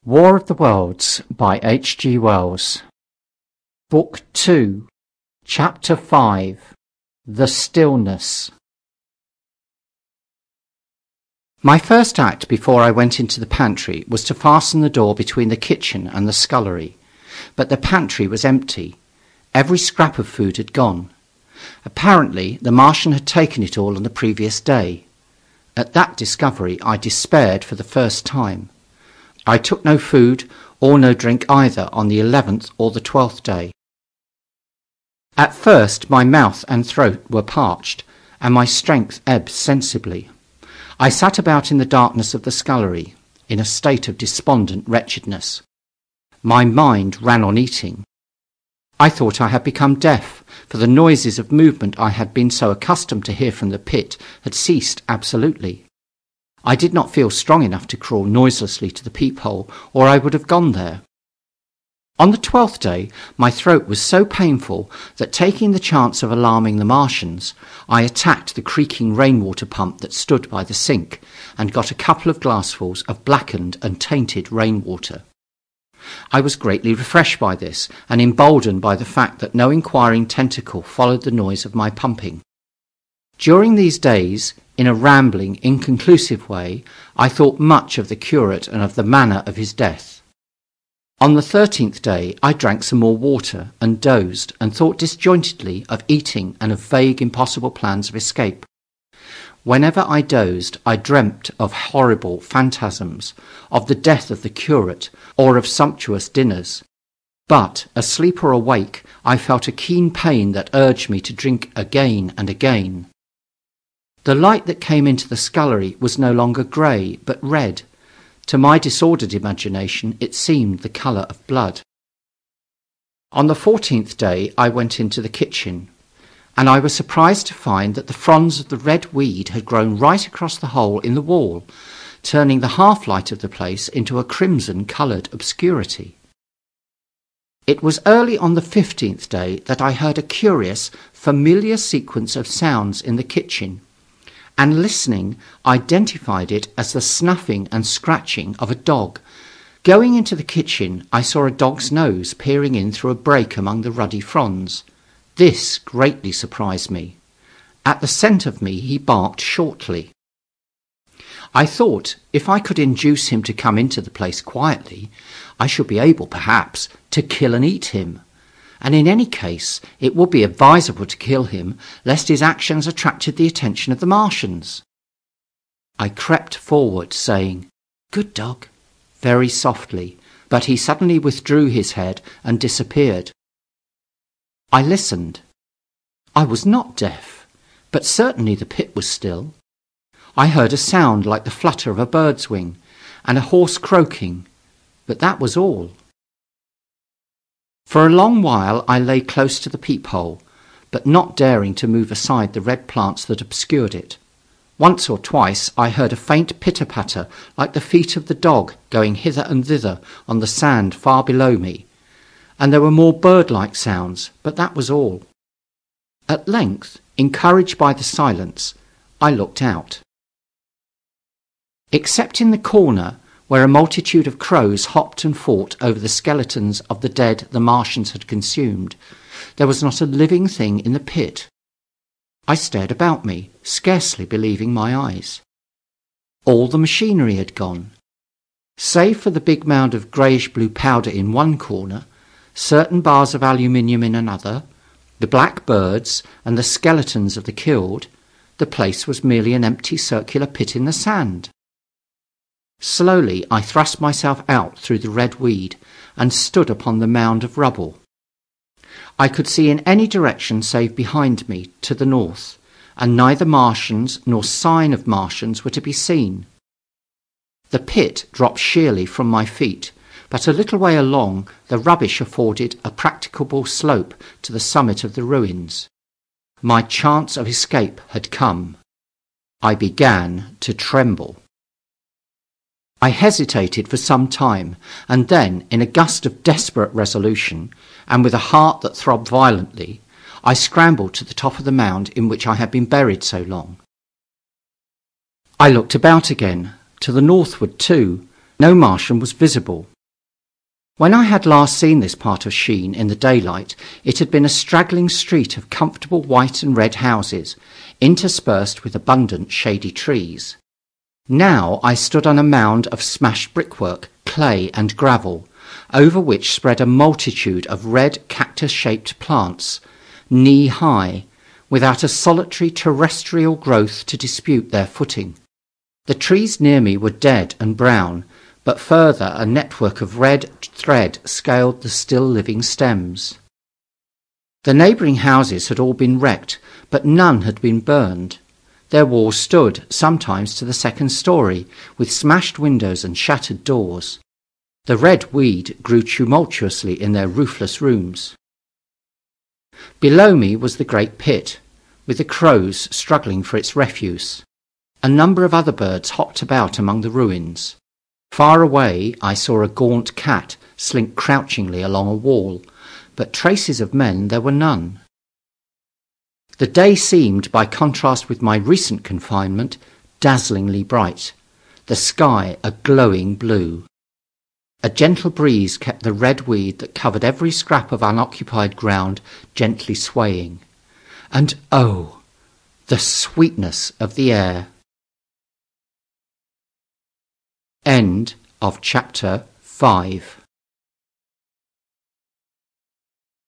War of the Worlds by H.G. Wells. Book 2, Chapter 5, The Stillness. My first act before I went into the pantry was to fasten the door between the kitchen and the scullery, but the pantry was empty. Every scrap of food had gone. Apparently the Martian had taken it all on the previous day. At that discovery I despaired for the first time. I took no food or no drink either on the 11th or the 12th day. At first my mouth and throat were parched, and my strength ebbed sensibly. I sat about in the darkness of the scullery, in a state of despondent wretchedness. My mind ran on eating. I thought I had become deaf, for the noises of movement I had been so accustomed to hear from the pit had ceased absolutely. I did not feel strong enough to crawl noiselessly to the peephole, or I would have gone there. On the 12th day my throat was so painful that, taking the chance of alarming the Martians, I attacked the creaking rainwater pump that stood by the sink, and got a couple of glassfuls of blackened and tainted rainwater. I was greatly refreshed by this, and emboldened by the fact that no inquiring tentacle followed the noise of my pumping. During these days, in a rambling, inconclusive way, I thought much of the curate and of the manner of his death. On the 13th day I drank some more water, and dozed, and thought disjointedly of eating and of vague impossible plans of escape. Whenever I dozed I dreamt of horrible phantasms, of the death of the curate, or of sumptuous dinners. But, asleep or awake, I felt a keen pain that urged me to drink again and again. The light that came into the scullery was no longer grey, but red. To my disordered imagination it seemed the colour of blood. On the 14th day I went into the kitchen, and I was surprised to find that the fronds of the red weed had grown right across the hole in the wall, turning the half-light of the place into a crimson-coloured obscurity. It was early on the 15th day that I heard a curious, familiar sequence of sounds in the kitchen, and listening identified it as the snuffing and scratching of a dog. Going into the kitchen I saw a dog's nose peering in through a break among the ruddy fronds. This greatly surprised me. At the scent of me he barked shortly. I thought if I could induce him to come into the place quietly, I should be able, perhaps, to kill and eat him. And in any case it would be advisable to kill him, lest his actions attracted the attention of the Martians. I crept forward, saying, "Good dog," very softly, but he suddenly withdrew his head and disappeared. I listened. I was not deaf, but certainly the pit was still. I heard a sound like the flutter of a bird's wing, and a hoarse croaking, but that was all. For a long while I lay close to the peephole, but not daring to move aside the red plants that obscured it. Once or twice I heard a faint pitter-patter like the feet of the dog going hither and thither on the sand far below me, and there were more bird-like sounds, but that was all. At length, encouraged by the silence, I looked out. Except in the corner, where a multitude of crows hopped and fought over the skeletons of the dead the Martians had consumed, there was not a living thing in the pit. I stared about me, scarcely believing my eyes. All the machinery had gone. Save for the big mound of greyish-blue powder in one corner, certain bars of aluminium in another, the black birds, and the skeletons of the killed, the place was merely an empty circular pit in the sand. Slowly I thrust myself out through the red weed and stood upon the mound of rubble. I could see in any direction save behind me, to the north, and neither Martians nor sign of Martians were to be seen. The pit dropped sheerly from my feet, but a little way along the rubbish afforded a practicable slope to the summit of the ruins. My chance of escape had come. I began to tremble. I hesitated for some time, and then, in a gust of desperate resolution, and with a heart that throbbed violently, I scrambled to the top of the mound in which I had been buried so long. I looked about again, to the northward too. No Martian was visible. When I had last seen this part of Sheen in the daylight, it had been a straggling street of comfortable white and red houses, interspersed with abundant shady trees. Now I stood on a mound of smashed brickwork, clay and gravel, over which spread a multitude of red cactus-shaped plants, knee-high, without a solitary terrestrial growth to dispute their footing. The trees near me were dead and brown, but further a network of red thread scaled the still living stems. The neighbouring houses had all been wrecked, but none had been burned. Their walls stood, sometimes to the second story, with smashed windows and shattered doors. The red weed grew tumultuously in their roofless rooms. Below me was the great pit, with the crows struggling for its refuse. A number of other birds hopped about among the ruins. Far away I saw a gaunt cat slink crouchingly along a wall, but traces of men there were none. The day seemed, by contrast with my recent confinement, dazzlingly bright, the sky a glowing blue. A gentle breeze kept the red weed that covered every scrap of unoccupied ground gently swaying. And oh, the sweetness of the air! End of chapter 5.